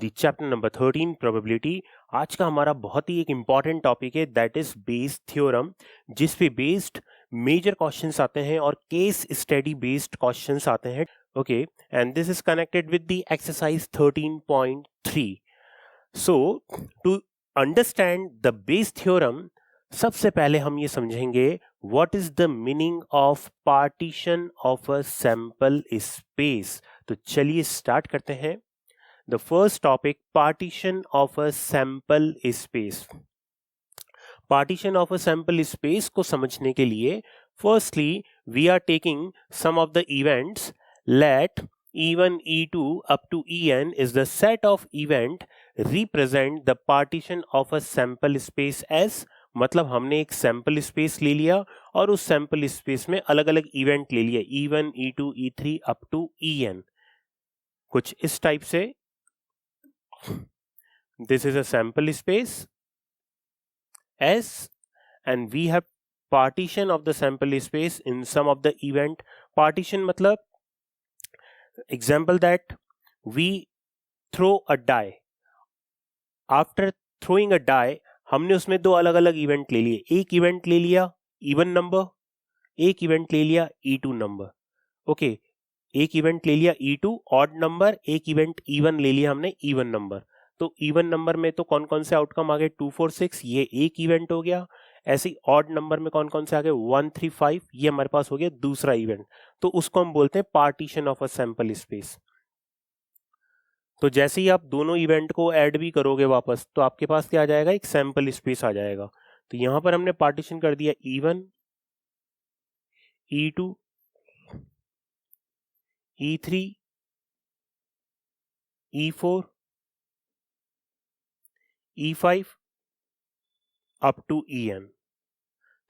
The chapter number 13 probability. आज का हमारा बहुत ही एक इंपॉर्टेंट टॉपिक है दैट इज बेस थ्योरम, जिस पे बेस्ड मेजर क्वेश्चंस आते हैं और केस स्टडी बेस्ड क्वेश्चंस आते हैं। Okay, and this is connected with the exercise 13.3। So to understand the Bayes theorem, सबसे पहले हम ये समझेंगे what is the meaning of partition of a sample space. तो चलिए स्टार्ट करते हैं। The first topic, partition of a sample space. Partition of a sample space को समझने के लिए firstly we are taking some of the events. Let E1 E2 up to En is the set of event represent the partition of a sample space as, मतलब हमने एक sample space ले लिया और उस सैंपल स्पेस में अलग अलग इवेंट ले लिया E1 E2 E3 up to En, कुछ इस टाइप से। This is a sample space S, and we have partition of the sample space in some of the event. Partition मतलब example that we throw a die. After throwing a die, हमने उसमें दो अलग अलग event ले लिए। एक event ले लिया इवन नंबर, एक इवेंट ले लिया E2 नंबर। ओके, एक इवेंट ले लिया E2 ऑड नंबर, एक इवेंट इवन ले लिया हमने इवन नंबर। तो इवन नंबर में तो कौन कौन से आउटकम आ गए 2 4 6, ये एक इवेंट हो गया। ऐसे ही ऑड नंबर में कौन कौन से आ गए 1 3 5, ये हमारे पास हो गया दूसरा इवेंट। तो उसको हम बोलते हैं partition of a sample space. तो जैसे ही आप दोनों इवेंट को ऐड भी करोगे वापस, तो आपके पास क्या आ जाएगा, एक सैंपल स्पेस आ जाएगा। तो यहां पर हमने पार्टीशन कर दिया E1 E2 E3 E4 E5 up to En।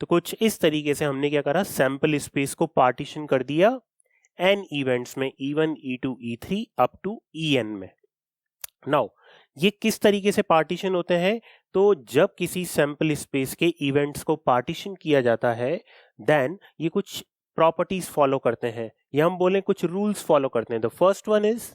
तो कुछ इस तरीके से हमने क्या करा, सैंपल स्पेस को पार्टीशन कर दिया n इवेंट्स में, E1 E2 E3 up to En में। नाउ ये किस तरीके से पार्टीशन होते हैं, तो जब किसी सैंपल स्पेस के इवेंट्स को पार्टीशन किया जाता है देन ये कुछ प्रॉपर्टीज फॉलो करते हैं, या हम बोले कुछ रूल्स फॉलो करते हैं। The first one is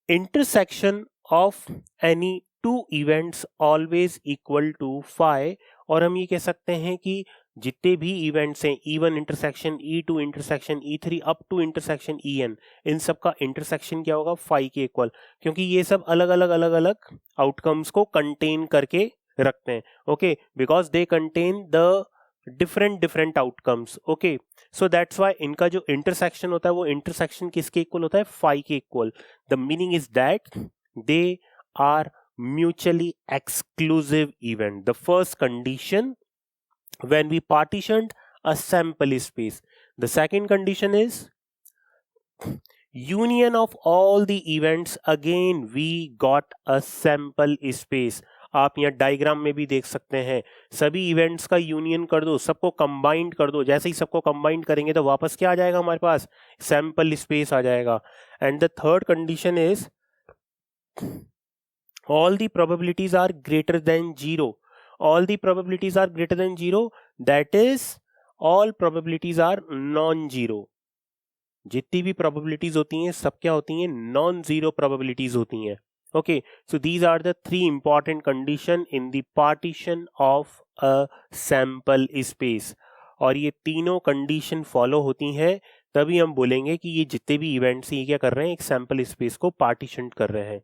intersection of any two events always equal to phi, और हम ये कह सकते हैं कि जितने भी इवेंट्स हैं E1 intersection E2 intersection E3 up to intersection En, इन सब का इंटरसेक्शन क्या होगा, फाई के इक्वल, क्योंकि ये सब अलग अलग आउटकम्स को कंटेन करके रखते हैं। Okay, because they contain the different outcomes. Okay, so that's why इनका जो इंटरसेक्शन होता है वो इंटरसेक्शन किसके इक्वल होता है, फाई के equal. The meaning is that they are mutually exclusive event. The first condition when we partitioned a sample space. The second condition is union of all the events. Again we got a sample space. आप यहाँ diagram में भी देख सकते हैं, सभी events का union कर दो, सबको कंबाइंड कर दो। जैसे ही सबको कंबाइंड करेंगे तो वापस क्या आ जाएगा, हमारे पास सैंपल स्पेस आ जाएगा। And the third condition is all the probabilities are greater than 0. All the probabilities are greater than 0, that is all probabilities are non-zero. जितनी भी probabilities होती हैं सब क्या होती हैं, non-zero probabilities होती हैं। Okay, so these are the three important condition in the partition of a sample space. और ये तीनों कंडीशन फॉलो होती हैं तभी हम बोलेंगे कि ये जितने भी इवेंट्स ये क्या कर रहे हैं, एक सैंपल स्पेस को पार्टीशन कर रहे हैं।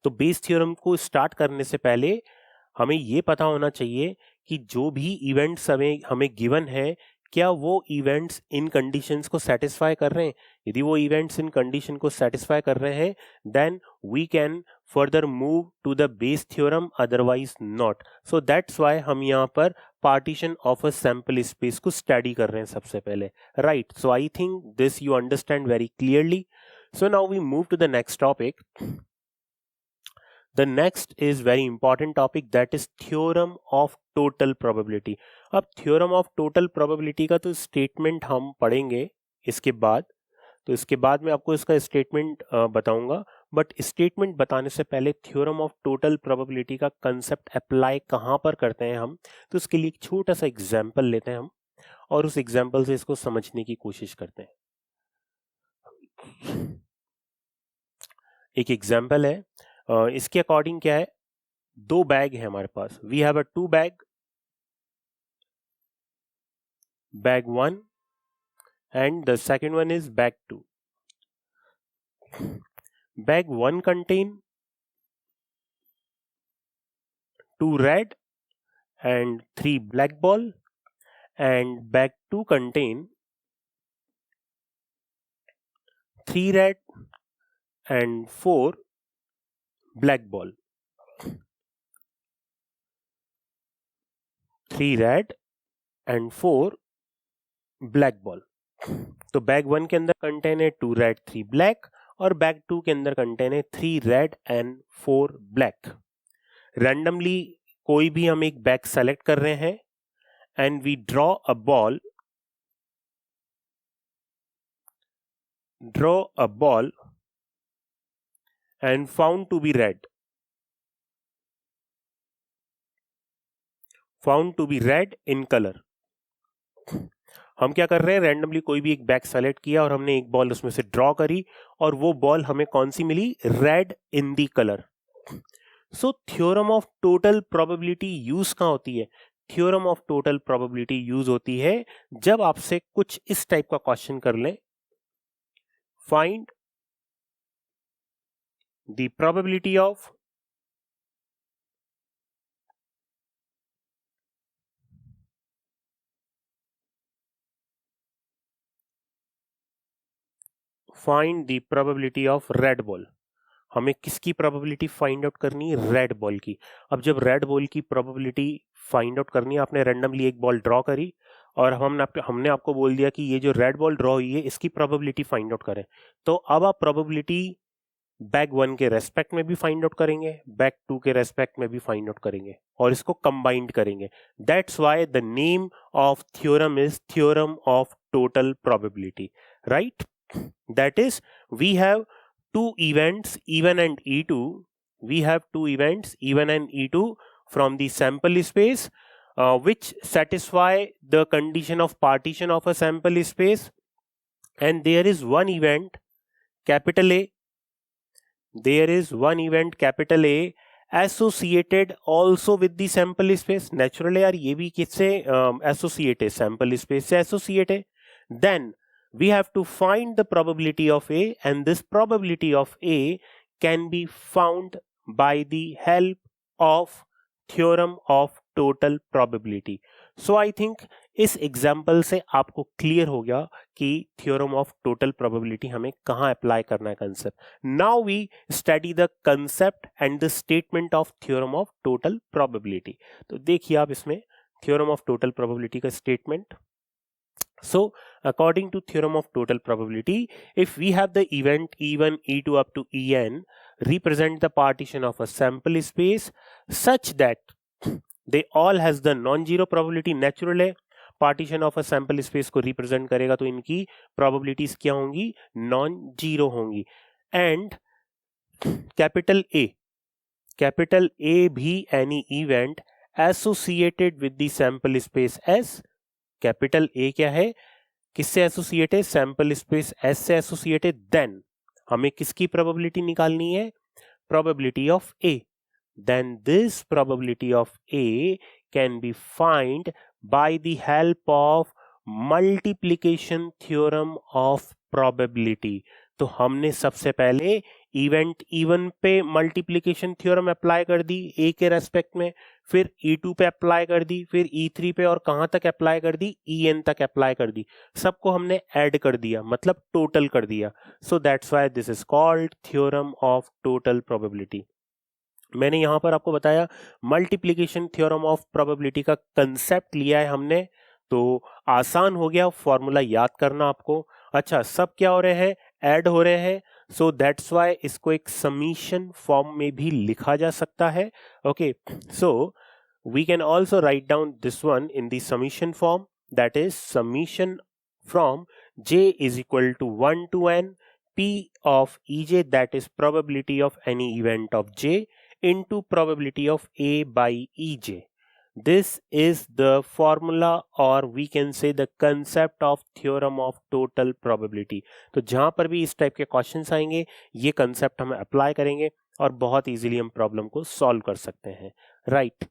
तो बेस थ्योरम को स्टार्ट करने से पहले हमें ये पता होना चाहिए कि जो भी इवेंट्स हमें गिवन है, क्या वो इवेंट्स इन कंडीशंस को सेटिस्फाई कर रहे हैं। यदि वो इवेंट्स इन कंडीशन को सेटिस्फाई कर रहे हैं then we can further move to the Bayes theorem, otherwise not. So that's why हम यहाँ पर partition of a sample space को स्टडी कर रहे हैं सबसे पहले, right. So I think this you understand very clearly. So now we move to the next topic. The next is very important topic, that is theorem of total probability. अब theorem of total probability का तो statement हम पढ़ेंगे इसके बाद, तो इसके बाद मैं आपको इसका statement बताऊंगा। बट statement बताने से पहले theorem of total probability का concept apply कहाँ पर करते हैं हम, तो उसके लिए एक छोटा सा example लेते हैं हम और उस example से इसको समझने की कोशिश करते हैं। एक एग्जाम्पल है, इसके अकॉर्डिंग क्या है, दो बैग है हमारे पास, we have a two bag, bag 1 and the second one is bag 2. Bag 1 contain 2 red and 3 black ball, and bag 2 contain 3 red and 4 black ball. 3 red and 4 black ball. तो bag 1 के अंदर contain है 2 red 3 black, और bag 2 के अंदर contain है 3 red and 4 black. Randomly कोई भी हम एक बैग सेलेक्ट कर रहे हैं and we draw a ball and found to be red in color. हम क्या कर रहे हैं, रैंडमली कोई भी एक बैग सेलेक्ट किया और हमने एक बॉल उसमें से ड्रॉ करी, और वो बॉल हमें कौन सी मिली, red in the colour. So theorem of total probability use कहां होती है, theorem of total probability use होती है जब आपसे कुछ इस टाइप का क्वेश्चन कर लें, find the probability of red ball. हमें किसकी प्रोबेबिलिटी फाइंड आउट करनी है, रेड बॉल की. अब जब रेड बॉल की प्रोबेबिलिटी फाइंड आउट करनी है, आपने रैंडमली एक बॉल ड्रॉ करी और हमने आपको बोल दिया कि ये जो रेड बॉल ड्रॉ हुई है इसकी प्रोबेबिलिटी फाइंड आउट करें. तो अब आप प्रोबेबिलिटी बैग 1 के रेस्पेक्ट में भी फाइंड आउट करेंगे, बैग 2 के रेस्पेक्ट में भी फाइंड आउट करेंगे, और इसको कंबाइंड करेंगे. That's why the name of theorem is theorem of total probability, right. That is we have two events E1 and E2. We have two events E1 and E2 from the sample space which satisfy the condition of partition of a sample space, and there is one event capital A, associated also with the sample space. Naturally यार ये भी किससे associate है, sample space से associate है. Then we have to find the probability of A, and this probability of A can be found by the help of theorem of total probability. So I think इस example से आपको clear हो गया कि theorem of total probability हमें कहां apply करना है concept. Now we study the concept and the statement of theorem of total probability. तो देखिए आप इसमें थ्योरम ऑफ टोटल प्रोबेबिलिटी का statement. So according to theorem of total probability, if we have the event E1, E2 up to En represent the partition of a sample space such that they all has the non-zero probability. Natural है, partition of a sample space को represent करेगा तो इनकी probabilities क्या होंगी, non-zero होंगी. And capital A भी any event associated with the sample space S. Capital A क्या है, किससे एसोसिएट है, सैंपल स्पेस एस से एसोसिएट है. देन हमें किसकी प्रोबेबिलिटी निकालनी है, probability of A. Then this probability of A can be find by the help of multiplication theorem of probability. तो हमने सबसे पहले इवेंट E1 पे मल्टीप्लिकेशन थ्योरम अप्लाई कर दी ए के रेस्पेक्ट में, फिर E2 पे अप्लाई कर दी, फिर E3 पे, और कहां तक अप्लाई कर दी, En तक अप्लाई कर दी. सबको हमने ऐड कर दिया, मतलब टोटल कर दिया. सो that's why this is called theorem of total probability. मैंने यहां पर आपको बताया मल्टीप्लिकेशन थ्योरम ऑफ प्रोबेबिलिटी का कंसेप्ट लिया है हमने, तो आसान हो गया फॉर्मूला याद करना आपको. अच्छा, सब क्या हो रहे हैं, ऐड हो रहे हैं. सो दैट्स वाई इसको एक समीशन फॉर्म में भी लिखा जा सकता है. Okay, so we can also write down this one in the summation form, that is summation from J is equal to 1 to n P of EJ, that is probability of any event of J, into probability of A by EJ. This is the formula or we can say the concept of theorem of total probability. तो जहां पर भी इस type के questions आएंगे ये concept हम apply करेंगे और बहुत इजीली हम प्रॉब्लम को सॉल्व कर सकते हैं. Right.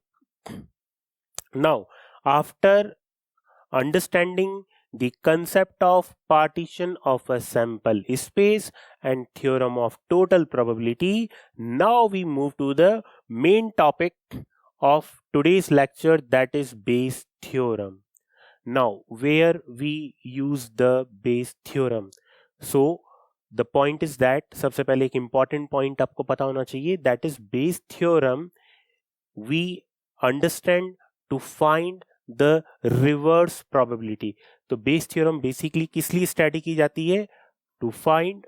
Now after understanding the concept of partition of a sample space and theorem of total probability, now we move to the main topic of today's lecture, that is Bayes theorem. Now where we use the Bayes theorem, so the point is that सबसे पहले एक important point आपको पता होना चाहिए, that is Bayes theorem we understand to find the reverse probability. तो Bayes theorem basically किस लिए स्टडी की जाती है? To find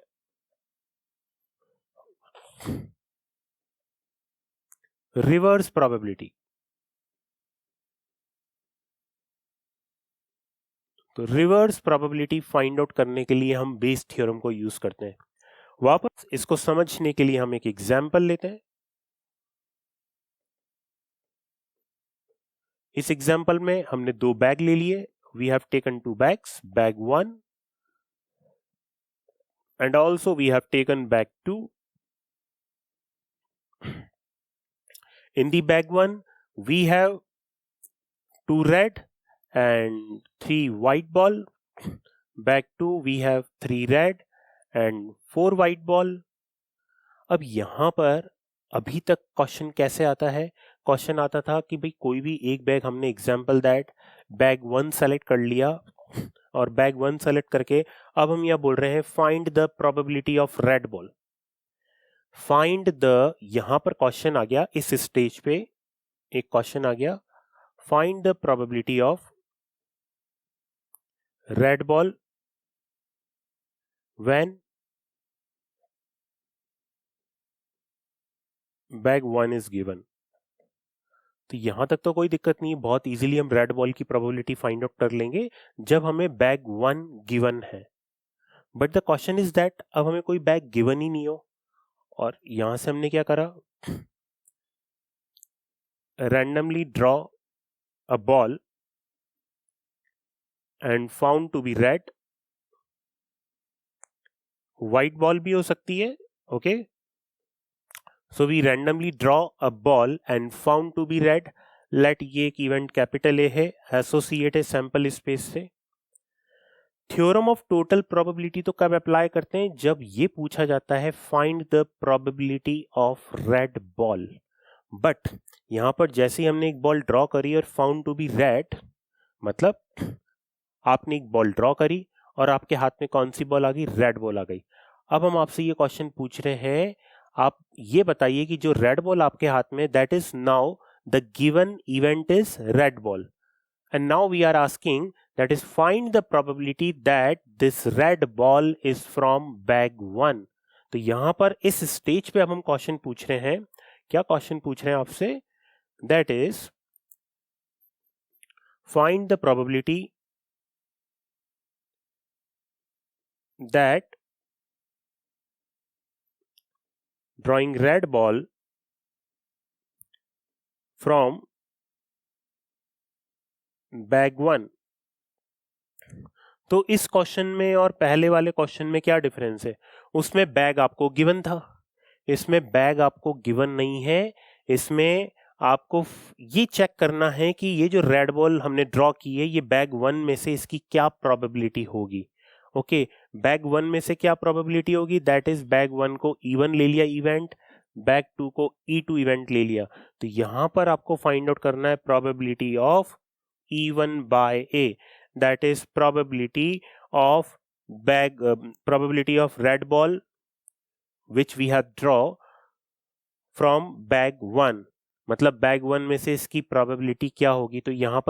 reverse probability. तो रिवर्स प्रोबेबिलिटी फाइंड आउट करने के लिए हम बेस थ्योरम को यूज करते हैं. वापस इसको समझने के लिए हम एक एग्जांपल लेते हैं. इस एग्जांपल में हमने दो बैग ले लिए. We have taken two bags, bag 1 and also we have taken bag 2. In the bag 1 we have 2 red and 3 white ball. Bag 2 we have 3 red and 4 white ball. अब यहां पर अभी तक क्वेश्चन कैसे आता है? क्वेश्चन आता था कि भाई कोई भी एक बैग, हमने एग्जांपल दैट बैग 1 सेलेक्ट कर लिया और बैग 1 सेलेक्ट करके अब हम यह बोल रहे हैं find the probability of red ball. Find the, यहां पर क्वेश्चन आ गया, इस स्टेज पे एक क्वेश्चन आ गया, find the probability of red ball when bag 1 is given. तो यहां तक तो कोई दिक्कत नहीं है, बहुत इजीली हम रेड बॉल की प्रोबेबिलिटी फाइंड आउट कर लेंगे जब हमें बैग 1 गिवन है. But the question is that अब हमें कोई बैग गिवन ही नहीं हो और यहां से हमने क्या करा, randomly draw a ball and found to be red. White ball भी हो सकती है. Okay, so we randomly draw a ball and found to be red. Let ये एक इवेंट कैपिटल ए है, एसोसिएट है सैंपल स्पेस से. थ्योरम ऑफ टोटल प्रोबेबिलिटी तो कब अप्लाई करते हैं? जब ये पूछा जाता है find the probability of red ball. But यहां पर जैसे ही हमने एक बॉल ड्रॉ करी और फाउंड टू बी रेड, मतलब आपने एक बॉल ड्रॉ करी और आपके हाथ में कौन सी बॉल आ गई? रेड बॉल आ गई. अब हम आपसे ये क्वेश्चन पूछ रहे हैं, आप ये बताइए कि जो रेड बॉल आपके हाथ में, that is now the given event is red ball. And now we are asking, that is find the probability that this red ball is from bag 1. तो यहां पर इस स्टेज पे अब हम क्वेश्चन पूछ रहे हैं. क्या क्वेश्चन पूछ रहे हैं आपसे? That is find the probability that drawing red ball from bag 1. तो इस क्वेश्चन में और पहले वाले क्वेश्चन में क्या डिफरेंस है? उसमें बैग आपको गिवन था, इसमें बैग आपको गिवन नहीं है. इसमें आपको ये चेक करना है कि ये जो रेड बॉल हमने ड्रॉ की है ये बैग 1 में से इसकी क्या प्रोबेबिलिटी होगी. ओके, बैग 1 में से क्या प्रोबेबिलिटी होगी? दैट इज बैग 1 को E1 ले लिया इवेंट, बैग 2 को E2 इवेंट ले लिया. तो यहां पर आपको फाइंड आउट करना है probability of E1 by A, that is probability of probability of red ball which we have draw from bag 1. मतलब बैग 1 में से इसकी प्रोबेबिलिटी क्या होगी? तो यहाँ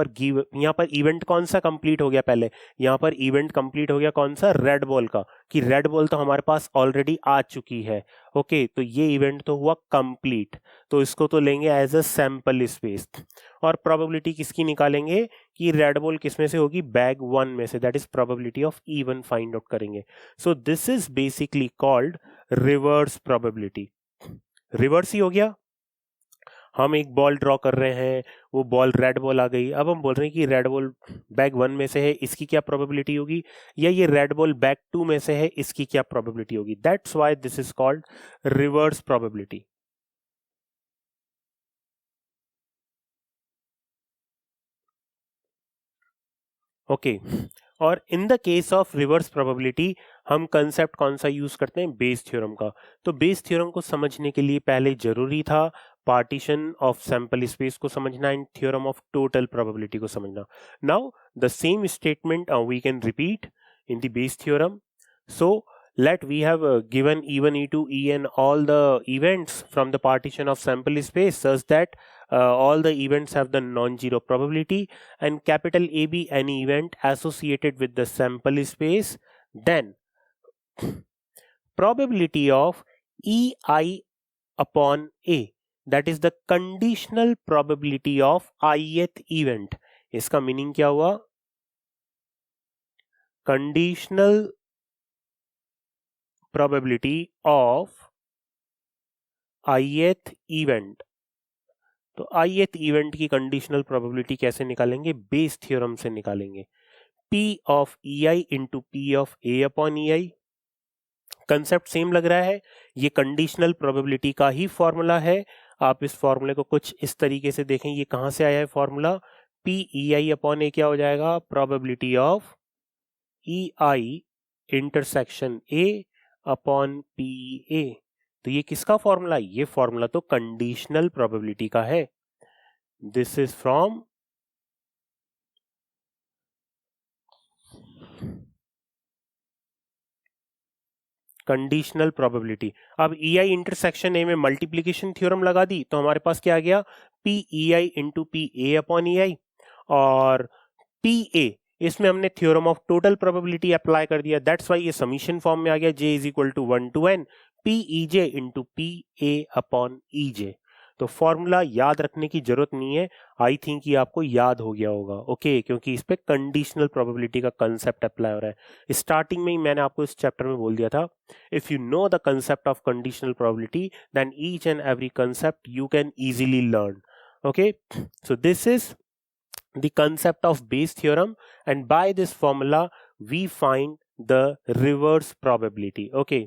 पर इवेंट कौन सा कंप्लीट हो गया? पहले यहाँ पर इवेंट कंप्लीट हो गया कौन सा? रेड बॉल का, कि रेड बॉल तो हमारे पास ऑलरेडी आ चुकी है. ओके, तो ये इवेंट तो हुआ कंप्लीट, तो इसको तो लेंगे एज अ सैंपल स्पेस. और प्रोबेबिलिटी किसकी निकालेंगे कि रेड बॉल किस में से होगी? बैग 1 में से, that is probability of E1 find out करेंगे. So this is basically called reverse probability. Reverse ही हो गया. हम एक बॉल ड्रॉ कर रहे हैं, वो बॉल रेड बॉल आ गई, अब हम बोल रहे हैं कि रेड बॉल बैग 1 में से है, इसकी क्या प्रोबेबिलिटी होगी, या ये रेड बॉल बैग 2 में से है, इसकी क्या प्रोबेबिलिटी होगी. That's why this is called reverse probability. Okay. और in the case of reverse probability हम कंसेप्ट कौन सा यूज करते हैं, बेस थ्योरम का. तो बेस थ्योरम को समझने के लिए पहले जरूरी था पार्टीशन ऑफ सैंपल स्पेस को समझना and theorem of total probability को समझना. Now the same statement we can repeat in the base theorem. So let we have given E1, E2, En all the events from the partition of sample space such that all the events have the non-zero probability, and capital AB any event associated with the sample space, then probability of EI upon A, that is the conditional probability of ith event. इसका meaning क्या हुआ, conditional probability of ith event. तो ith event की conditional probability कैसे निकालेंगे, Bayes theorem से निकालेंगे. P of EI into P of A upon EI. Concept same लग रहा है, ये कंडीशनल प्रोबेबिलिटी का ही फॉर्मूला है. आप इस फॉर्मूले को कुछ इस तरीके से देखें, ये कहां से आया है formula, P EI upon A क्या हो जाएगा, probability of EI intersection A upon PA. तो ये किसका फॉर्मूला है, ये फॉर्मूला तो कंडीशनल प्रोबेबिलिटी का है. This is from conditional probability. अब EI इंटरसेक्शन A में मल्टीप्लीकेशन थ्योरम लगा दी तो हमारे पास क्या आ गया, PEI into PA upon EI, और PA इसमें हमने theorem of total probability apply कर दिया. दैट्स वाई ये समीशन फॉर्म में आ गया, J is equal to 1 to n PEJ into PA upon EJ. तो फॉर्मूला याद रखने की जरूरत नहीं है, आई थिंक ये आपको याद हो गया होगा. ओके क्योंकि इस पे कंडीशनल प्रोबेबिलिटी का कंसेप्ट अप्लाई हो रहा है. स्टार्टिंग में ही मैंने आपको इस चैप्टर में बोल दिया था, if you know the concept of conditional probability then each and every concept you can easily learn. Okay, so this is the concept of Bayes theorem, and by this formula we find the reverse probability. Okay,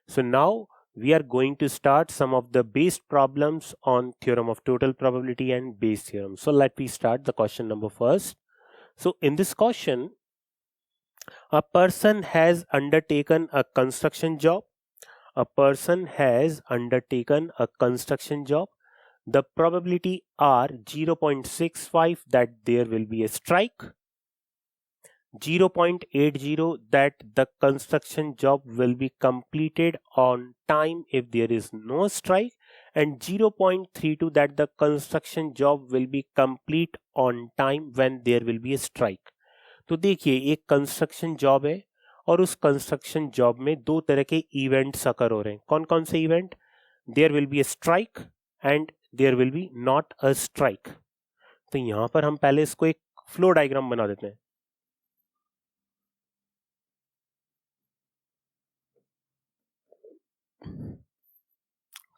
so now we are going to start some of the based problems on theorem of total probability and Bayes theorem. So let me start the question number first. So in this question, a person has undertaken a construction job. A person has undertaken a construction job. The probability are 0.65 that there will be a strike, 0.80 that the construction job will be completed on time if there is no strike, and 0.32 that the construction job will be complete on time when there will be a strike. तो देखिए एक construction job है और उस construction job में दो तरह के इवेंट्स अकर हो रहे हैं. कौन कौन से event, there will be a strike and there will be not a strike. तो यहां पर हम पहले इसको एक फ्लो डायग्राम बना देते हैं.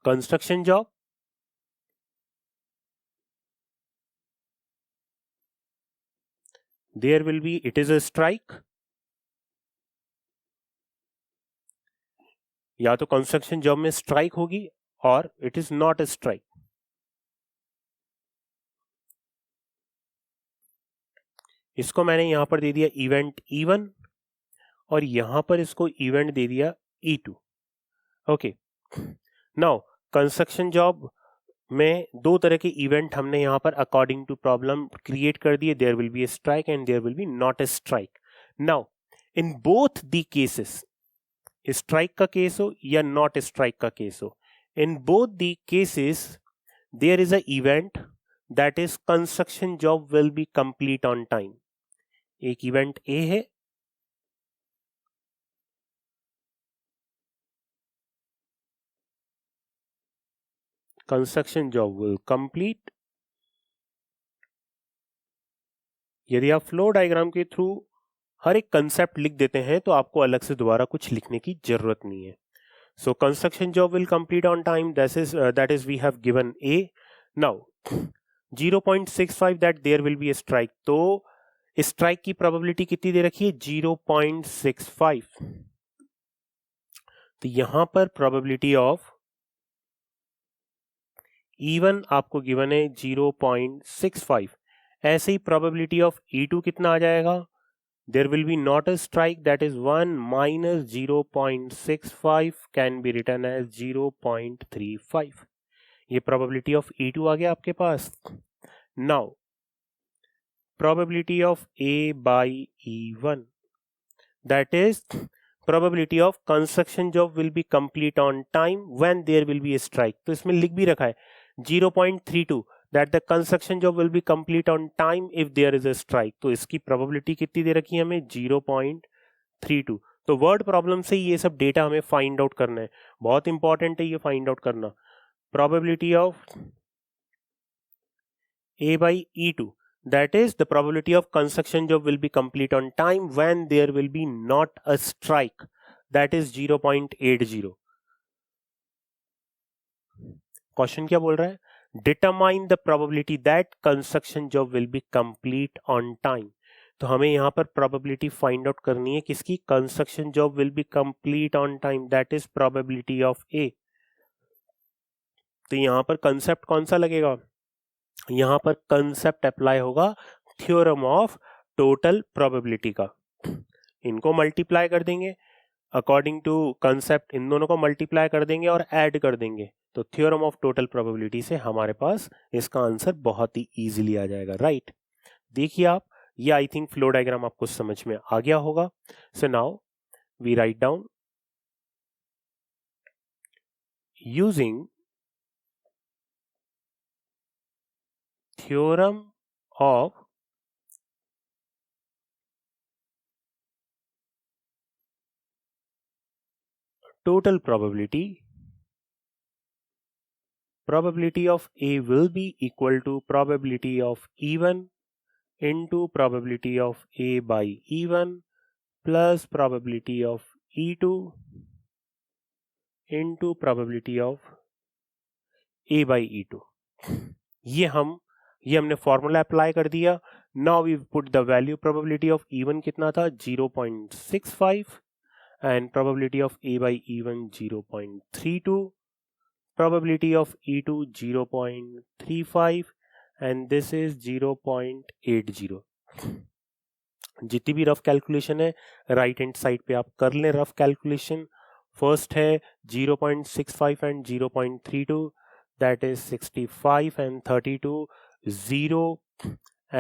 Construction job, there will be, it is a strike, या तो कंस्ट्रक्शन जॉब में स्ट्राइक होगी और it is not a strike. इसको मैंने यहां पर दे दिया इवेंट E1 और यहां पर इसको इवेंट दे दिया E2. Okay, now construction job में दो तरह के इवेंट हमने यहां पर अकॉर्डिंग टू प्रॉब्लम क्रिएट कर दिए. There will be a strike and there will be not a strike. Now in both the cases, strike का केस हो या नॉट स्ट्राइक का केस हो, in both the cases there is a event that is construction job will be complete on time. एक event A है, construction job will complete. यदि आप flow diagram के थ्रू हर एक कंसेप्ट लिख देते हैं तो आपको अलग से दोबारा कुछ लिखने की जरूरत नहीं है. So construction job will complete on time, that is we have given A. Now 0.65 that there will be a strike, तो स्ट्राइक की प्रोबेबिलिटी कितनी दे रखी है 0.65, तो यहां पर प्रोबेबिलिटी ऑफ E1 आपको गिवन है 0.65, ऐसे ही प्रोबेबिलिटी ऑफ E2 कितना आ जाएगा, there will be not a strike, that is 1 minus 0.65 can be written as 0.35. ये probability of E2 आ गया आपके पास. Now probability of A by E1, that is probability of construction job will be complete on time when there will be a strike. तो इसमें लिख भी रखा है 0.32 that the construction job will be complete on time if there is a strike. तो इसकी probability कितनी दे रखी है हमें 0.32. तो वर्ड प्रॉब्लम से ये सब डेटा हमें फाइंड आउट करना है, बहुत इंपॉर्टेंट है ये फाइंड आउट करना. probability of A by E2, that is the probability of construction job will be complete on time when there will be not a strike, that is 0.80. Question क्या बोल रहा है, determine the probability that construction job will be complete on time. तो हमें यहाँ पर probability find out करनी है किसकी, construction job will be complete on time, that is probability of A. तो यहाँ पर कंसेप्ट कौन सा लगेगा, यहाँ पर कंसेप्ट अप्लाई होगा थ्योरम ऑफ टोटल प्रोबेबिलिटी का. इनको मल्टीप्लाई कर देंगे अकॉर्डिंग टू कंसेप्ट, इन दोनों को मल्टीप्लाई कर देंगे और ऐड कर देंगे, तो थ्योरम ऑफ टोटल प्रोबेबिलिटी से हमारे पास इसका आंसर बहुत ही इजीली आ जाएगा. राइट, देखिए आप, ये आई थिंक फ्लो डायग्राम आपको समझ में आ गया होगा. So now we write down using theorem of total probability, probability of A will be equal to probability of E1 into probability of A by E1 plus probability of E2 into probability of A by E2. ये हमने formula apply कर दिया. Now we put the value, probability of E1 कितना था 0.65 and probability of A by E1 0.32, probability of E2 0.35 and this is 0.80. जितनी भी rough calculation है right hand side पे आप कर लें रफ कैलकुलेशन. फर्स्ट है 0.65 and 0.32, that is 65 and 32, 0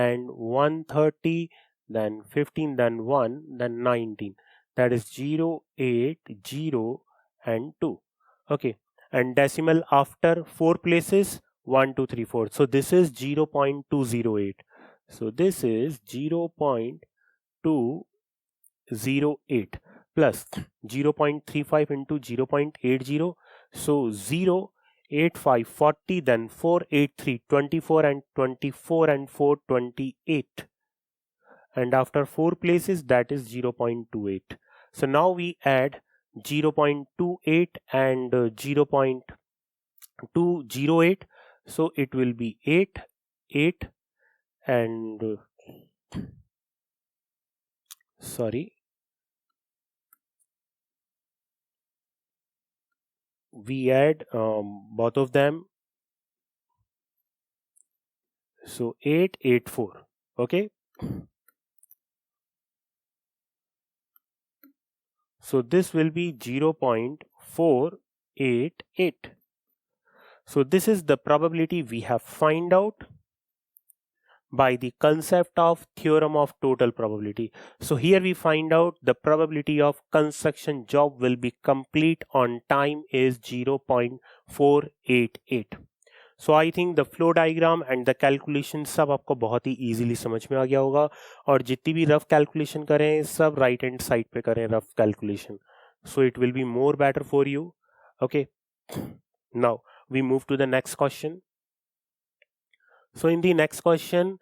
and 130, then 15, then 1, then 19. That is 0, 8, 0 and 2. Okay, and decimal after 4 places 1, 2, 3, 4. So this is 0.208. So this is 0.208 plus 0.35 into 0.80. So 0, 8, 5, 40, then 4, 8, 3, 24 and 24 and 4, 28. And after 4 places that is 0.28. So now we add 0.28 and 0.208. So it will be 8, 8 and sorry, we add both of them. So 8, 8, 4. Okay. So this will be 0.488. So this is the probability we have find out by the concept of theorem of total probability. So here we find out the probability of construction job will be complete on time is 0.488. So I think the flow diagram and the calculation सब आपको बहुत ही easily समझ में आ गया होगा. और जितनी भी rough calculation करें सब right hand side पे करें rough calculation. So it will be more better for you. Okay. Now we move to the next question. So in the next question,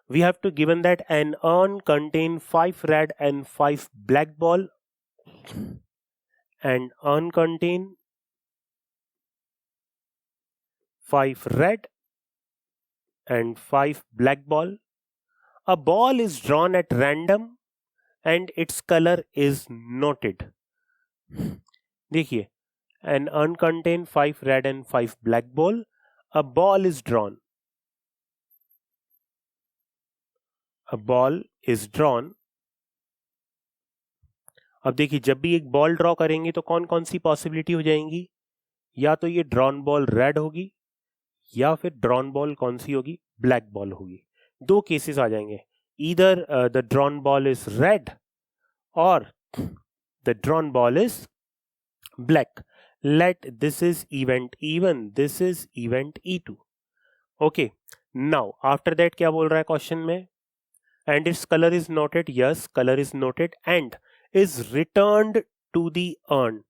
we have to given that an urn contain 5 red and 5 black ball, and urn contain 5 red and 5 black ball. A ball is drawn at random and its color is noted. देखिए, an uncontained 5 red and 5 black ball. A ball is drawn. A ball is drawn. अब देखिए, जब भी एक ball draw करेंगे तो कौन कौन सी पॉसिबिलिटी हो जाएंगी? या तो ये ड्रॉन बॉल रेड होगी, या फिर ड्रॉन बॉल कौन सी होगी? ब्लैक बॉल होगी. दो केसेस आ जाएंगे. Either the drawn ball is red और the drawn ball is black. Let this is event E1, this is event E2. Okay. Now after that क्या बोल रहा है क्वेश्चन में? And its color is noted. Yes, color is noted and is returned to the urn.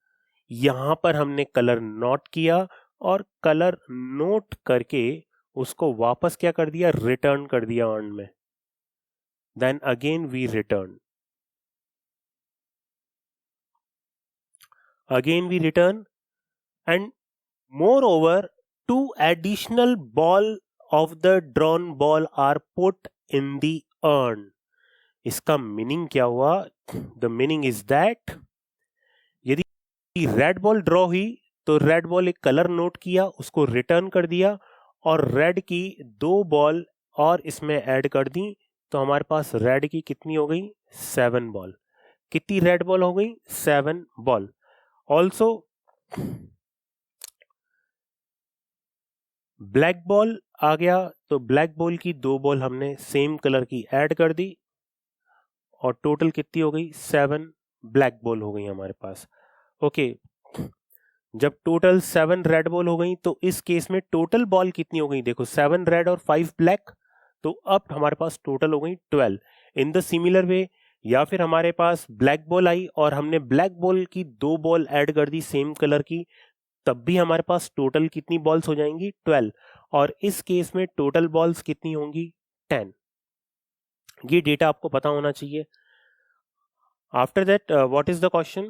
यहां पर हमने colour note किया और कलर नोट करके उसको वापस क्या कर दिया? रिटर्न कर दिया अर्न में. Then again we return. Again we return. And moreover, 2 additional ball of the drawn ball are put in the urn. इसका मीनिंग क्या हुआ? The meaning is that यदि रेड बॉल ड्रॉ हुई तो रेड बॉल एक colour note किया, उसको return कर दिया और रेड की 2 बॉल और इसमें ऐड कर दी, तो हमारे पास रेड की कितनी हो गई? 7 बॉल. कितनी रेड बॉल हो गई? 7 बॉल. ऑल्सो ब्लैक बॉल आ गया तो ब्लैक बॉल की 2 बॉल हमने सेम कलर की ऐड कर दी और टोटल कितनी हो गई? 7 ब्लैक बॉल हो गई हमारे पास. ओके. जब टोटल 7 रेड बॉल हो गई तो इस केस में टोटल बॉल कितनी हो गई? देखो 7 रेड और 5 ब्लैक, तो अब हमारे पास टोटल हो गई 12. इन द सिमिलर वे, या फिर हमारे पास ब्लैक बॉल आई और हमने ब्लैक बॉल की 2 बॉल ऐड कर दी सेम कलर की, तब भी हमारे पास टोटल कितनी बॉल्स हो जाएंगी? 12. और इस केस में टोटल बॉल्स कितनी होंगी? 10. ये डेटा आपको पता होना चाहिए. After that, what is the question?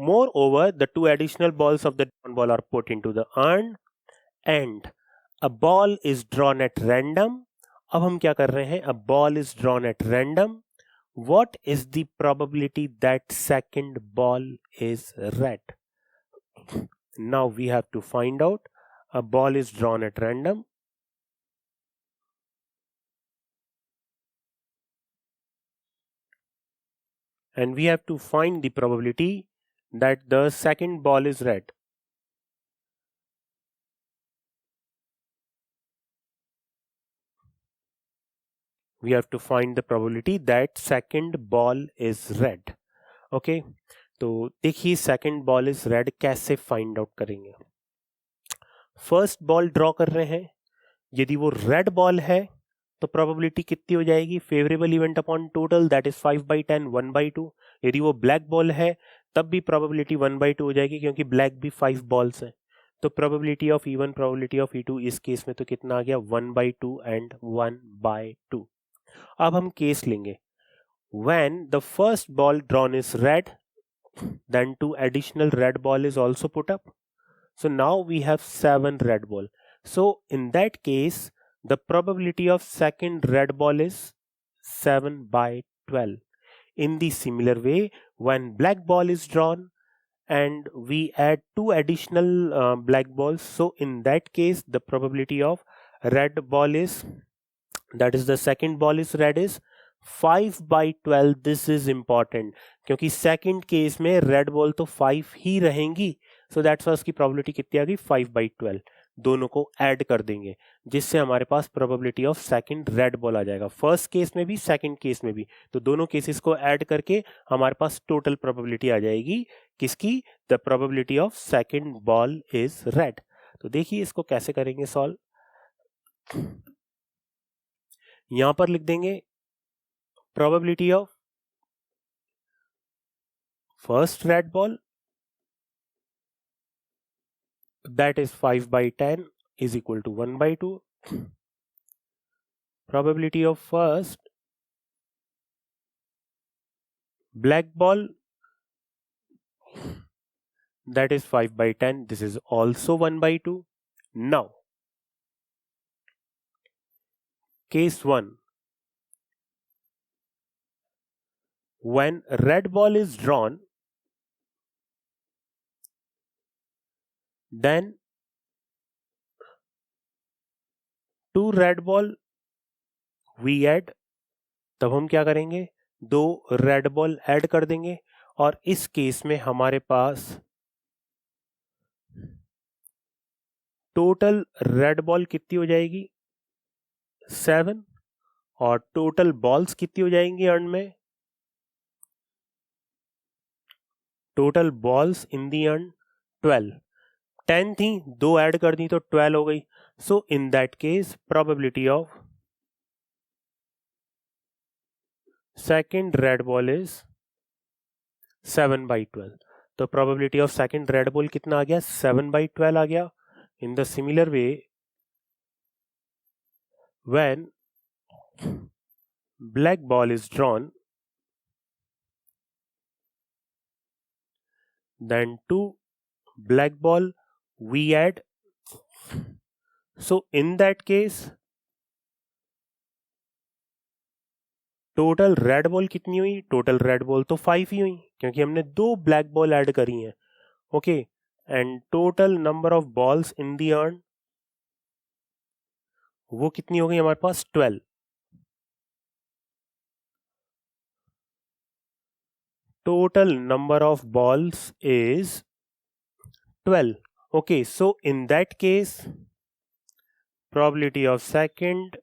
Moreover, the 2 additional balls of the drawn ball are put into the urn and a ball is drawn at random. अब हम क्या कर रहे हैं? A ball is drawn at random. What is the probability that second ball is red? Now we have to find out. A ball is drawn at random. And we have to find the probability that the second ball is red. We have to find the probability that second ball is red. Okay. तो देखिए second ball is red कैसे find out करेंगे? First ball draw कर रहे हैं, यदि वो red ball है तो प्रोबेबिलिटी कितनी हो जाएगी? Favourable event upon total, that is 5/10, 1/2. यदि वो ब्लैक बॉल है तब भी प्रोबेबिलिटी 1/2 हो जाएगी, क्योंकि ब्लैक भी 5 बॉल्स हैं. तो probability of E1, probability of E2 इस केस में तो कितना आ गया? 1/2 एंड 1/2. अब हम केस लेंगे. When the first ball drawn is red, then 2 additional red ball is also put up. So now we have 7 red ball. So in that case, the probability of second red ball is 7/12. In the similar way, when black ball is drawn and we add 2 additional black balls, so in that case the probability of red ball is, that is the second ball is red, is 5/12. This is important, क्योंकि second case में red ball तो 5 ही रहेंगी. So that's why उसकी probability कितनी आ गई? 5/12. दोनों को add कर देंगे जिससे हमारे पास probability of second red ball आ जाएगा. फर्स्ट केस में भी सेकंड केस में भी, तो दोनों केसेस को ऐड करके हमारे पास टोटल प्रोबेबिलिटी आ जाएगी किसकी? The probability of second ball is red. तो देखिए इसको कैसे करेंगे सॉल्व. यहां पर लिख देंगे probability of first red ball, that is 5/10 is equal to 1/2. Probability of first black ball, that is 5/10. This is also 1/2. Now case 1, when red ball is drawn, then 2 red ball we add, तब हम क्या करेंगे, 2 red ball add कर देंगे और इस case में हमारे पास टोटल रेड बॉल कितनी हो जाएगी 7 और टोटल बॉल्स कितनी हो जाएंगी अर्न में, total balls in the earn 12, 10 थी 2 ऐड कर दी तो 12 हो गई. So in that case probability of second red ball is 7/12. तो probability of second red ball कितना आ गया 7/12 आ गया. In the similar way when black ball is drawn, then 2 black ball we add. So in that case total red ball कितनी हुई, total red ball तो 5 ही हुई क्योंकि हमने 2 ब्लैक बॉल ऐड करी हैं. Okay, and total number of balls in the earn वो कितनी हो गई हमारे पास 12. Total number of balls is 12. Okay, so in that case probability of second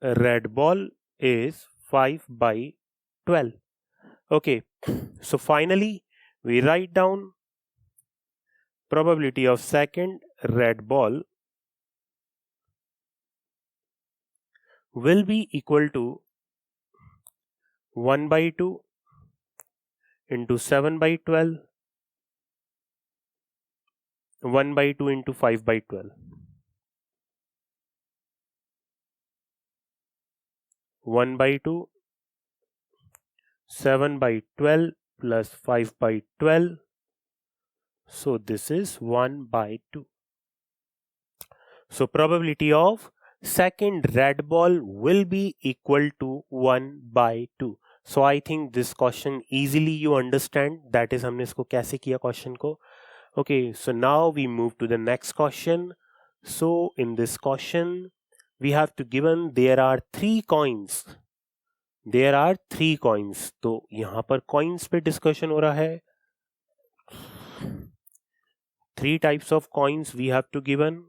red ball is 5/12. Okay, so finally we write down probability of second red ball will be equal to 1/2 into 7/12, 1/2 into 5/12. 1/2, 7/12 plus 5/12. So this is 1/2. So probability of second red ball will be equal to 1/2. So I think this question easily you understand. That is हमने इसको कैसे किया question को. Okay, so now we move to the next question. So in this question we have to given there are 3 coins. There are 3 coins. तो यहाँ पर coins पे discussion हो रहा है. 3 types of coins we have to given.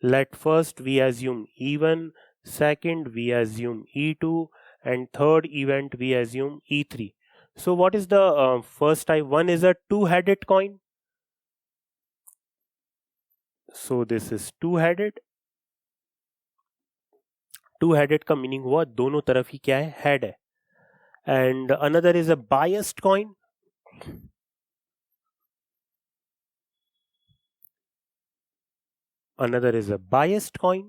Let first we assume E1, second we assume E2, and third event we assume E3. So what is the first type? One is a two-headed coin. So this is two-headed. Two-headed का meaning हुआ दोनों तरफ ही क्या है, head है. And another is a biased coin. Another is a biased coin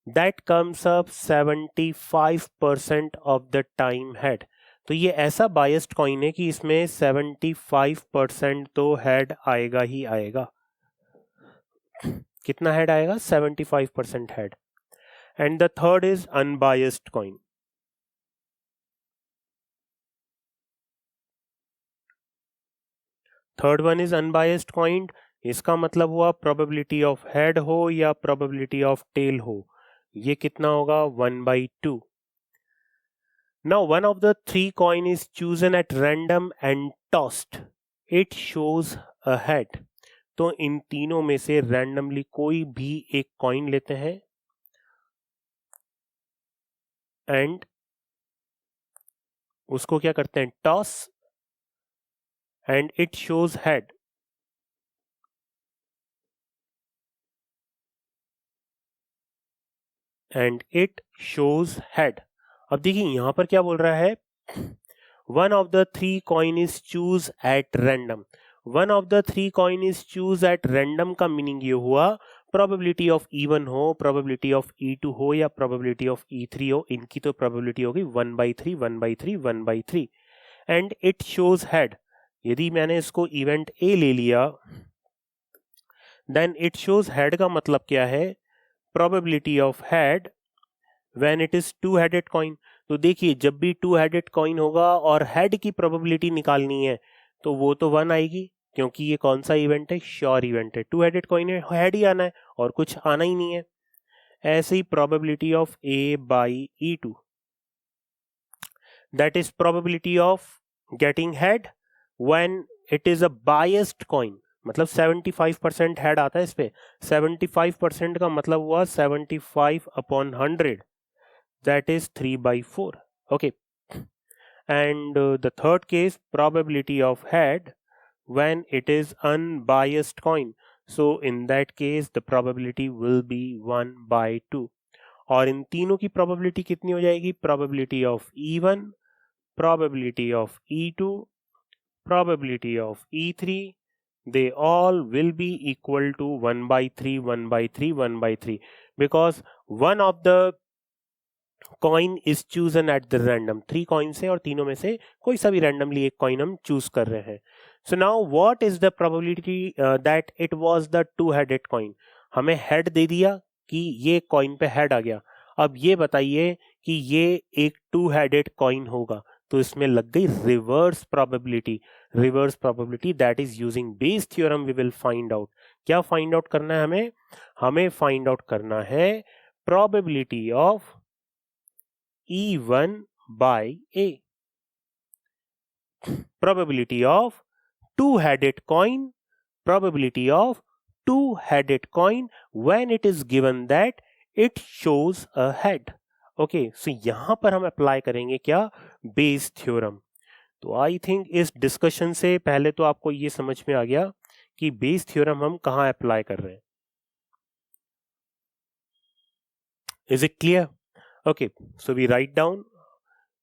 that comes up 75% of the time head. तो ये ऐसा biased coin है कि इसमें 75% तो head आएगा ही आएगा. कितना head आएगा? 75% head. And the third is unbiased coin. Third one is unbiased coin. इसका मतलब हुआ प्रोबेबिलिटी ऑफ हेड हो या प्रोबेबिलिटी ऑफ टेल हो, ये कितना होगा 1/2. Now one of the 3 coin is chosen at random and tossed. It shows a head. तो इन तीनों में से रैंडमली कोई भी एक कॉइन लेते हैं एंड उसको क्या करते हैं, toss, and it shows head. And it shows head. अब देखिए यहां पर क्या बोल रहा है, one of the 3 coin is choose at random. One of the 3 coin is choose at random का मीनिंग ये हुआ प्रोबेबिलिटी ऑफ E1 हो, प्रोबेबिलिटी ऑफ E2 हो या प्रोबेबिलिटी ऑफ E3 हो, इनकी तो प्रोबेबिलिटी होगी 1/3, 1/3, 1/3. And it shows head. यदि मैंने इसको इवेंट ए ले लिया, देन इट शोज हेड का मतलब क्या है, probability of head when it is two headed coin। तो देखिए जब भी टू हेडेड कॉइन होगा और हेड की प्रोबेबिलिटी निकालनी है तो वो तो 1 आएगी, क्योंकि ये कौन सा इवेंट है, श्योर इवेंट है। टू हेडेड कॉइन है, हेड ही आना है और कुछ आना ही नहीं है। ऐसे ही probability of A by E two, that is probability of getting head when it is a biased coin. मतलब 75% हेड आता है इस पे। 75% का मतलब हुआ 75 upon 100, that is 3/4. Okay, and the third case, probability of head when it is unbiased coin, so in that case the probability will be 1/2। और इन तीनों की probability कितनी हो जाएगी, probability of E1, probability of E2, probability of E3, they all will be equal to 1/3, 1/3, 1/3, because one of the coin is chosen at the random. 3 coin से और तीनों में से कोई सा भी रैंडमली एक कॉइन हम चूज कर रहे हैं। So now what is the probability that it was the two headed coin. हमें हेड दे दिया कि ये कॉइन पे हेड आ गया। अब ये बताइए कि ये एक टू हेडेड कॉइन होगा, तो इसमें लग गई reverse probability. Reverse probability that is using Bayes theorem we will find out. क्या फाइंड आउट करना है हमें? हमें फाइंड आउट करना है probability of E1 by A, probability of two-headed coin, probability of two-headed coin when it is given that it shows a head। Okay, so यहां पर हम अप्लाई करेंगे क्या, बेस थ्योरम। तो आई थिंक इस discussion से पहले तो आपको ये समझ में आ गया कि बेस थ्योरम हम कहां अप्लाई कर रहे हैं। Is it clear? Okay, so we write down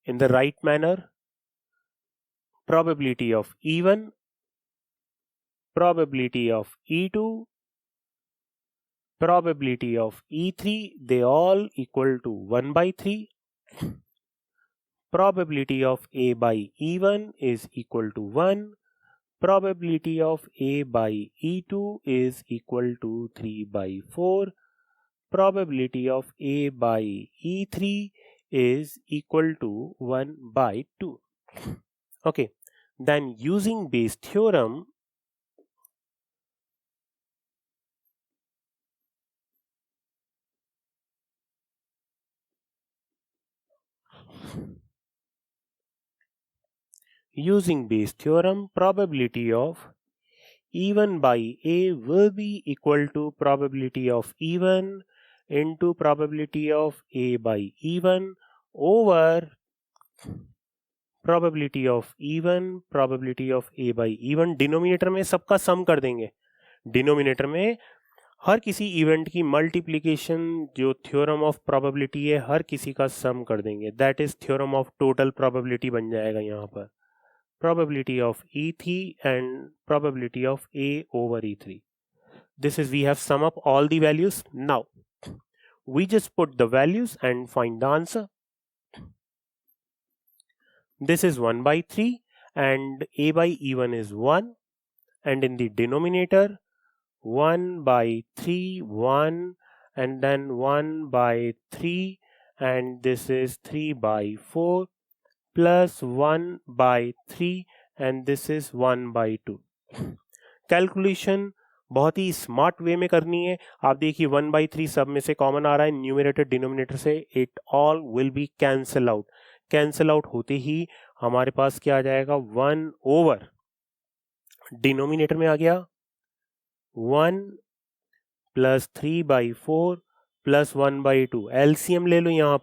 in the right manner probability of E1, probability of E2, probability of E3, they all equal to 1/3. Probability of A by E1 is equal to 1. Probability of A by E2 is equal to 3/4. Probability of A by E3 is equal to 1/2. Okay, then using Bayes theorem, probability of E1 by A will be equal to probability of E1 into probability of A by E1 over probability of E1 probability of A by E1। Denominator में सबका सम कर देंगे। Denominator में हर किसी event की multiplication जो theorem of probability है हर किसी का सम कर देंगे, that is theorem of total probability बन जाएगा यहाँ पर। probability of E3 and probability of A over E3. This is, we have sum up all the values. Now we just put the values and find the answer. This is 1/3 and A by E1 is 1, and in the denominator 1/3 1 and then 1/3, and this is 3/4 plus 1/3 and this is 1/2। Calculation बहुत ही smart way में करनी है। आप देखिए 1/3 सब में से common आ रहा है, न्यूमरेटर डिनोमिनेटर से, it all will be cancel out. Cancel out होते ही हमारे पास क्या आ जाएगा, 1 ओवर डिनोमिनेटर में आ गया 1 प्लस 3/4 प्लस 1/2। एलसीएम ले लो यहाँ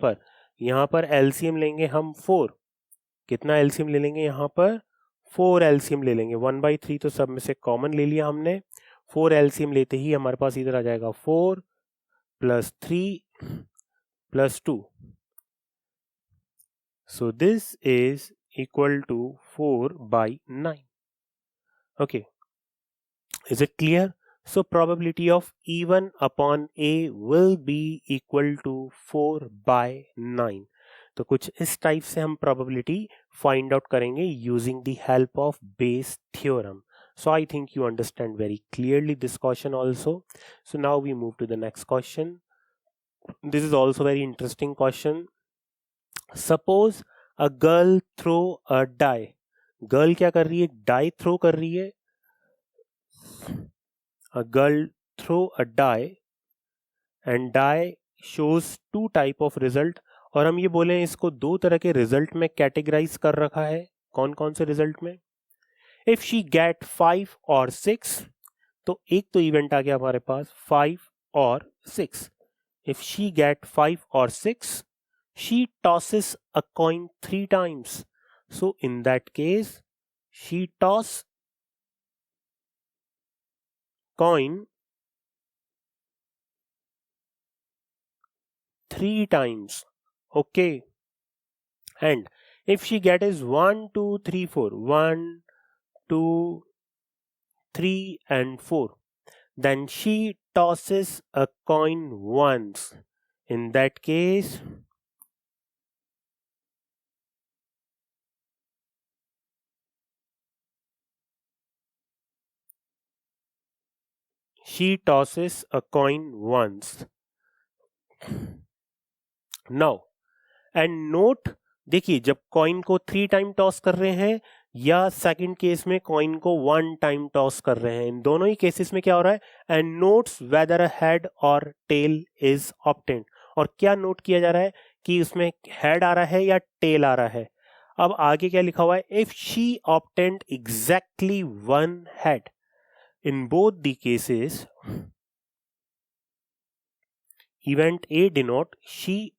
पर एलसीएम लेंगे हम 4। कितना एलसीएम ले लेंगे यहाँ पर, 4 एलसीएम ले लेंगे। 1/3 तो सब में से कॉमन ले लिया हमने, 4 एलसीएम लेते ही हमारे पास इधर आ जाएगा 4 plus 3 plus 2। So this is equal to 4/9। Okay, is it clear? So probability of E1 upon A will be equal to 4/9। तो कुछ इस टाइप से हम probability find out करेंगे using the help of Bayes theorem। So I think you understand very clearly this question also। So now we move to the next question। This is also very interesting question. Suppose a girl throw a die. Girl क्या कर रही है? Die throw कर रही है. A girl throw a die and die shows two type of result. और हम ये बोले इसको दो तरह के रिजल्ट में कैटेगराइज कर रखा है. कौन कौन से रिजल्ट में? इफ शी गेट 5 और 6, तो एक तो इवेंट आ गया हमारे पास 5 और 6. इफ शी गेट 5 और 6, she tosses a coin 3 times. So in that case, she toss coin 3 times. Okay. And if she get is 1, 2, 3, 4, 1, 2, 3 and 4, then she tosses a coin once. In that case, she tosses a coin once. Now, and note, देखिए जब coin को 3 time toss कर रहे हैं या second case में coin को 1 time toss कर रहे हैं, इन दोनों ही केसेस में क्या हो रहा है? And notes weather a head और टेल इज ऑब्टेन्ड. और क्या नोट किया जा रहा है कि उसमें हेड आ रहा है या टेल आ रहा है. अब आगे क्या लिखा हुआ है? If she obtained exactly 1 head in both the cases, event A denote she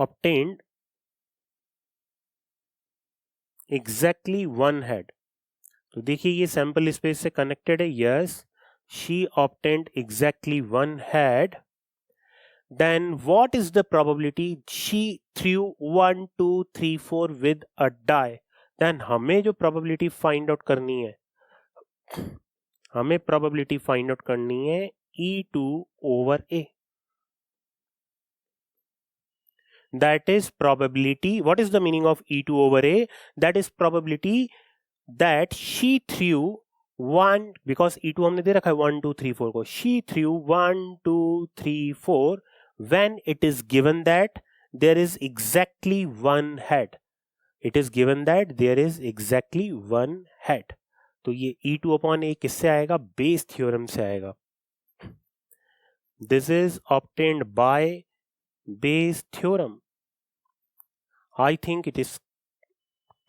obtained exactly 1 head. तो देखिए ये सैंपल स्पेस से कनेक्टेड है. Yes, she obtained exactly 1 head. Then what is the probability she threw 1, 2, 3, 4 with a die? Then हमें जो probability find out करनी है, हमें probability find out करनी है E2 over A. That is probability. What is the meaning of E2 over A? That is probability that she threw 1, because E2 हमने दे रखा है 1, 2, 3, 4 को. She threw 1, 2, 3, 4 when it is given that there is exactly 1 head. It is given that there is exactly 1 head. तो ये E2 upon A किससे आएगा? Bayes theorem से आएगा. This is obtained by Bayes theorem. I think it is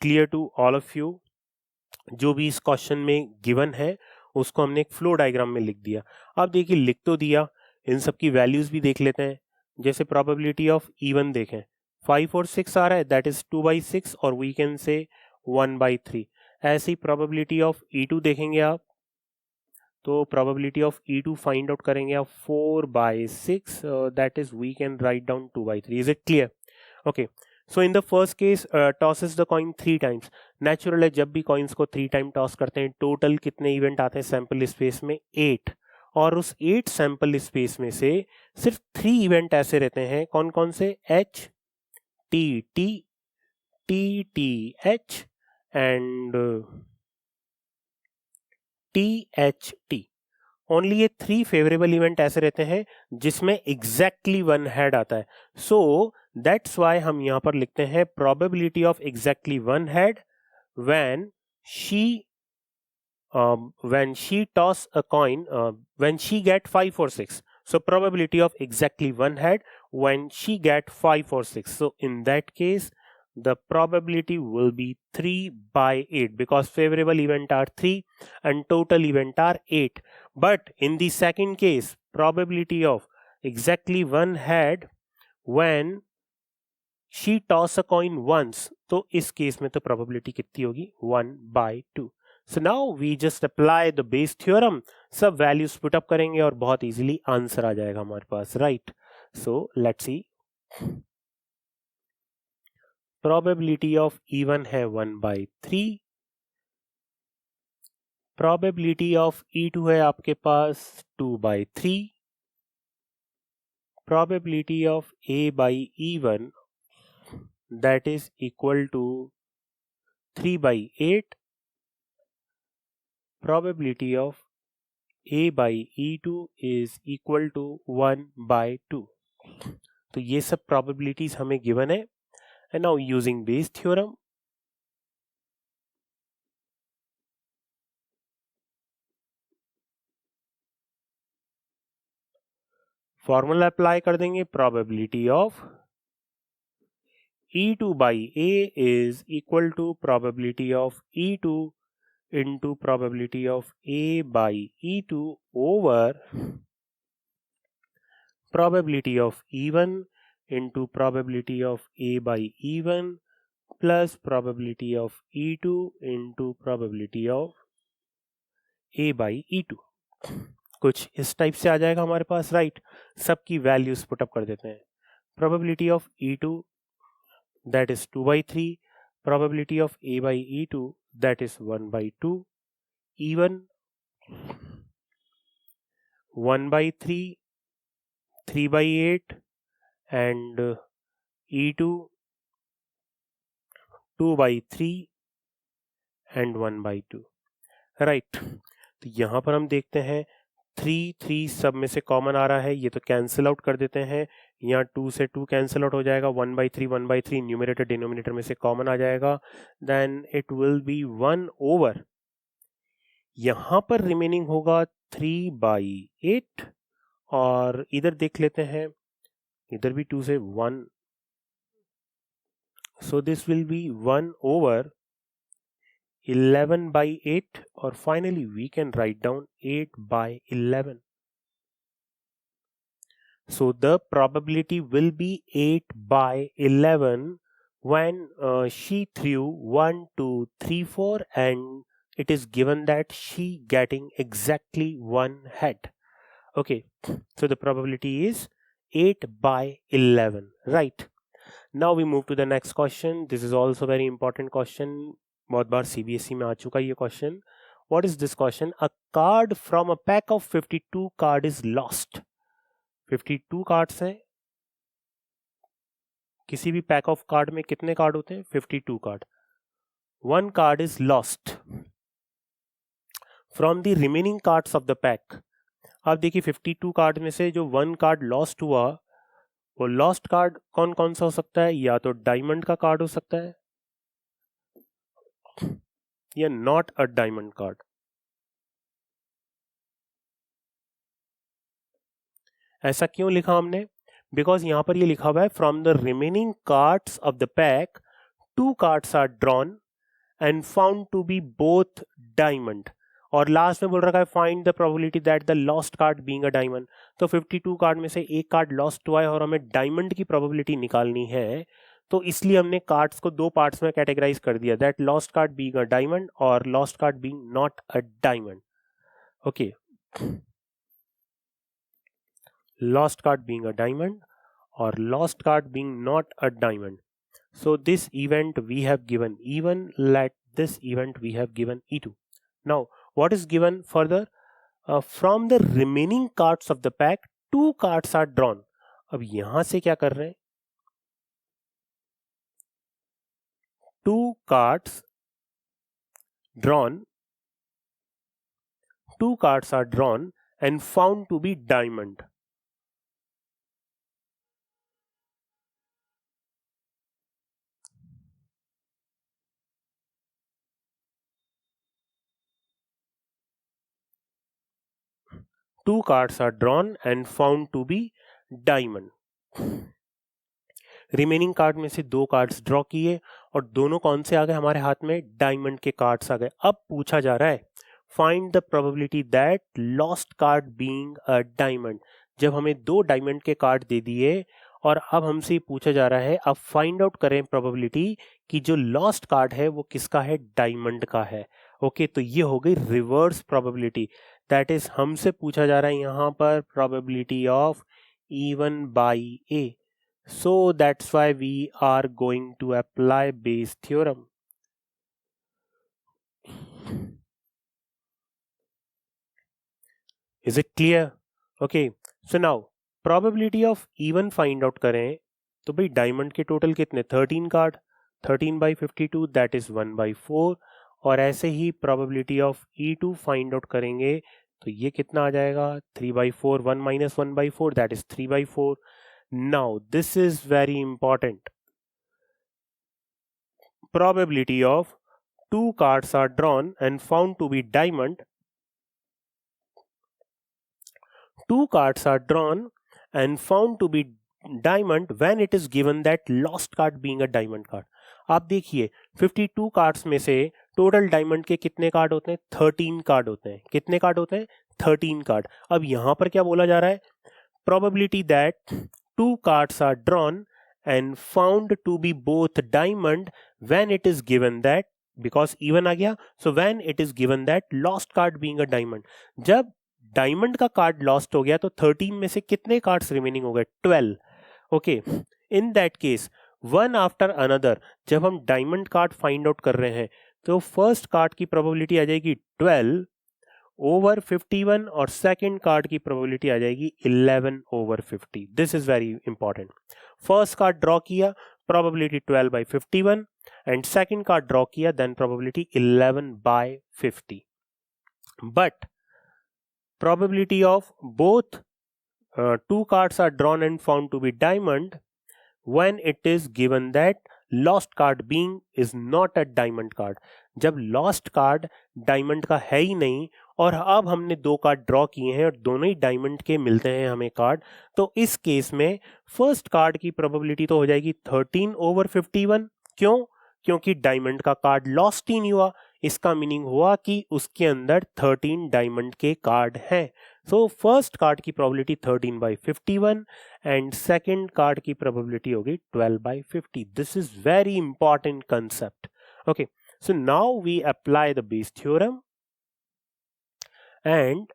clear to all of you. जो भी इस question में गिवन है उसको हमने एक फ्लो डायग्राम में लिख दिया. अब देखिए लिख तो दिया, इन सब की वैल्यूज भी देख लेते हैं. जैसे प्रोबेबिलिटी ऑफ E1 देखें, 5 और 6 आ रहा है, दैट इज 2/6 और वी कैन से 1/3. ऐसे ही प्रोबेबिलिटी ऑफ E2 देखेंगे आप, तो probability of E2 find out करेंगे आप 4/6, that is we can write down 2/3. Is it clear? Okay. So in the first case tosses the coin 3 times. Natural है, जब भी कॉइन्स को 3 टाइम टॉस करते हैं टोटल कितने इवेंट आते हैं सैंपल स्पेस में? 8. और उस 8 सैंपल स्पेस में से सिर्फ 3 इवेंट ऐसे रहते हैं. कौन कौन से? H, T, T, T, T, H and T, H, T. Only ये 3 फेवरेबल इवेंट ऐसे रहते हैं जिसमें एग्जैक्टली 1 हेड आता है. सो दैट्स वाई हम यहां पर लिखते हैं probability of exactly 1 head when she toss a coin, when she get 5 or 6. So probability of exactly 1 head when she get 5 or 6. So in that case the probability will be 3/8 because favorable event are 3 and total event are 8. But in the second case probability of exactly 1 head when she toss a coin once, तो इस case में तो probability कितनी होगी? 1/2. So now we just apply the Bayes theorem. सब values put up करेंगे और बहुत easily answer आ जाएगा हमारे पास, right? So let's see. Probability of E1 है 1/3. Probability of E2 है आपके पास 2/3. Probability of A by E1, that is equal to 3/8. Probability of A by E2 is equal to 1/2. तो ये सब probabilities हमें given है. And now using Bayes theorem, formula apply कर देंगे. probability of E2 by A is equal to probability of E2 into probability of A by E2 over probability of E1 into probability of A by E1 plus probability of E2 into probability of A by E2. कुछ इस type से आ जाएगा हमारे पास, right. सबकी values put up कर देते हैं. probability of E2 that is 2/3, probability of A by E2 that is 1/2, E1 1/3, 3/8 and E2 2/3 and 1/2, right. तो यहां पर हम देखते हैं 3 सब में से कॉमन आ रहा है, ये तो कैंसिल आउट कर देते हैं. यहाँ 2 से 2 कैंसिल आउट हो जाएगा. 1/3 न्यूमरेटर डिनोमिनेटर में से कॉमन आ जाएगा. Then it will be 1 over, यहां पर रिमेनिंग होगा 3/8 और इधर देख लेते हैं, इधर भी 2 से 1, so this will be 1 over 11/8 और finally we can write down 8/11. So the probability will be 8/11 when she threw 1, 2, 3, 4 and it is given that she getting exactly one head. Okay, so the probability is 8/11, right? Now we move to the next question. This is also very important question. बहुत बार CBSE में आ चुका ये question. What is this question? A card from a pack of 52 card is lost. 52 cards हैं. किसी भी pack of card में कितने card होते हैं? 52 card. One card is lost from the remaining cards of the pack. आप देखिए 52 card में से जो 1 कार्ड लॉस्ट हुआ, वो लॉस्ट कार्ड कौन कौन सा हो सकता है? या तो डायमंड का कार्ड हो सकता है या नॉट अ डायमंड कार्ड. ऐसा क्यों लिखा हमने? बिकॉज यहां पर ये लिखा हुआ है from the remaining cards of the pack 2 cards are drawn and found to be both diamond. और लास्ट में बोल रखा है find the probability that the lost card being a diamond. तो 52 कार्ड में से एक कार्ड लॉस्ट हुआ है और हमें डायमंड की प्रोबेबिलिटी निकालनी है, तो इसलिए हमने कार्ड्स को 2 पार्ट्स में कैटेगराइज कर दिया, that lost card being a diamond और lost card being not a diamond. Okay, lost card being a diamond or lost card being not a diamond. So this event we have given E1, let this event we have given E2. Now what is given further? From the remaining cards of the pack 2 cards are drawn. अब यहां से क्या कर रहे हैं? 2 cards drawn, 2 cards are drawn and found to be diamond. Two cards are drawn and found to be diamond. Remaining card में से 2 cards draw किए और दोनों कौन से आ गए हमारे हाथ में? डायमंड के कार्ड्स आ गए. अब पूछा जा रहा है find the probability that lost card being a diamond. जब हमें 2 डायमंड के कार्ड दे दिए और अब हमसे पूछा जा रहा है अब फाइंड आउट करें प्रोबेबिलिटी कि जो लॉस्ट कार्ड है वो किसका है? डायमंड का है. ओके, तो ये हो गई रिवर्स प्रोबेबिलिटी. दैट इज हमसे पूछा जा रहा है यहां पर probability of E1 by A. So that's why we are going to apply Bayes theorem. Is it clear? Okay, so now probability of E1 find out करें तो भाई डायमंड के टोटल कितने? 13 कार्ड, 13/52 that is 1/4. और ऐसे ही probability of E2 find out करेंगे तो ये कितना आ जाएगा 3/4, 1 - 1/4 that is 3/4. Now this is very important. Probability of 2 cards are drawn and found to be diamond. 2 cards are drawn and found to be diamond when it is given that lost card being a diamond card. आप देखिए 52 cards में से total diamond के कितने card होते हैं 13 card होते हैं. कितने कार्ड होते हैं 13 कार्ड. अब यहां पर क्या बोला जा रहा है probability that 2 cards are drawn and found to be both diamond when it is given that, because even आ गया, so when it is given that lost card being a diamond. जब डायमंड का कार्ड लॉस्ट हो गया तो 13 में से कितने cards remaining हो गए 12. Okay, in that case one after another जब हम डायमंड कार्ड फाइंड आउट कर रहे हैं तो फर्स्ट कार्ड की प्रोबेबिलिटी आ जाएगी 12 ओवर 51 और सेकंड कार्ड की प्रोबेबिलिटी आ जाएगी 11 over 50. This is very important. First card draw किया probability 12/51 and second card draw किया then probability 11/50. But probability of both 2 cards are drawn and found to be diamond when it is given that lost card being is not a diamond card. जब lost card diamond का है ही नहीं और अब हमने 2 card draw किए हैं और दोनों ही डायमंड के मिलते हैं हमें कार्ड, तो इस केस में फर्स्ट कार्ड की प्रोबेबिलिटी तो हो जाएगी 13 ओवर 51. क्यों? क्योंकि डायमंड का कार्ड लॉस्ट ही नहीं हुआ. इसका मीनिंग हुआ कि उसके अंदर 13 डायमंड के कार्ड हैं. सो फर्स्ट कार्ड की प्रोबेबिलिटी 13/51 एंड सेकंड कार्ड की प्रोबेबिलिटी होगी 12/50. This is very important concept. Okay, so now we apply the Bayes theorem and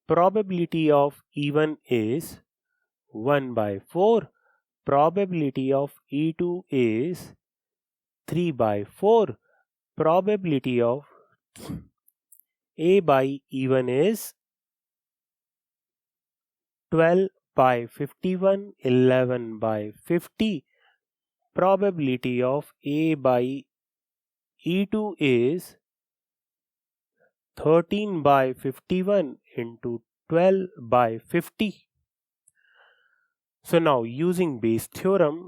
probability of even is 1/4. Probability of E2 is 3/4. Probability of A by even is 12/51, 11/50. Probability of A by E2 is 13/51 into 12/50. So now using Bayes theorem,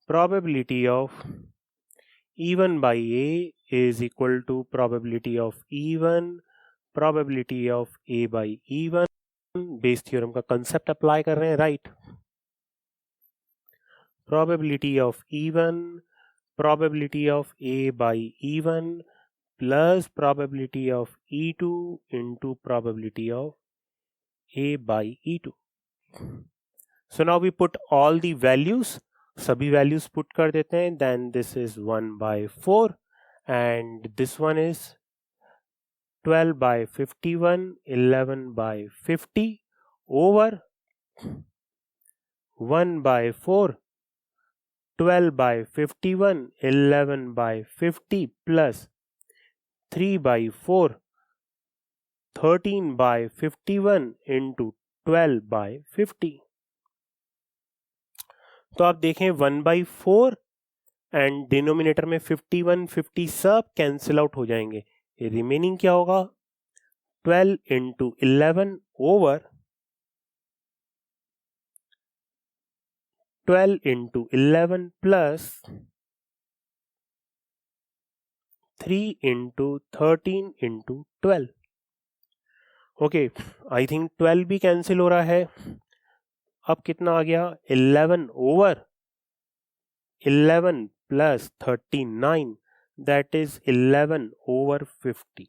probability of even by A is equal to probability of even, probability of A by even. Bayes theorem का concept apply कर रहे हैं, right? Probability of even, probability of A by even plus probability of E2 into probability of A by E2. So now we put all the values, सभी values put कर देते हैं. Then this is 1/4 and this one is 12/51, 11/50 over 1/4, 12/51, 11/50 plus 3/4, 13/51 into 12/50. तो आप देखें 1/4 and denominator में 51, 50 सब cancel out हो जाएंगे. रिमेनिंग क्या होगा 12 into 11 over 12 into 11 plus 3 into 13 into 12. Okay, I think 12 भी कैंसिल हो रहा है. अब कितना आ गया 11 over 11 plus 39, that is 11 over 50.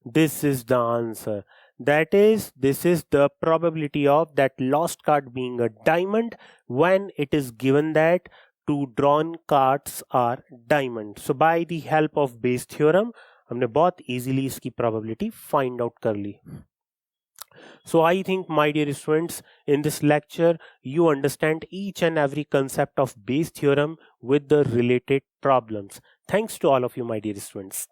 This is the answer. That is, this is the probability of that lost card being a diamond when it is given that 2 drawn cards are diamond. So by the help of Bayes theorem हमने बहुत easily इसकी probability find out कर ली. So I think, my dear students, in this lecture you understand each and every concept of Bayes theorem with the related problems. Thanks to all of you, my dear students.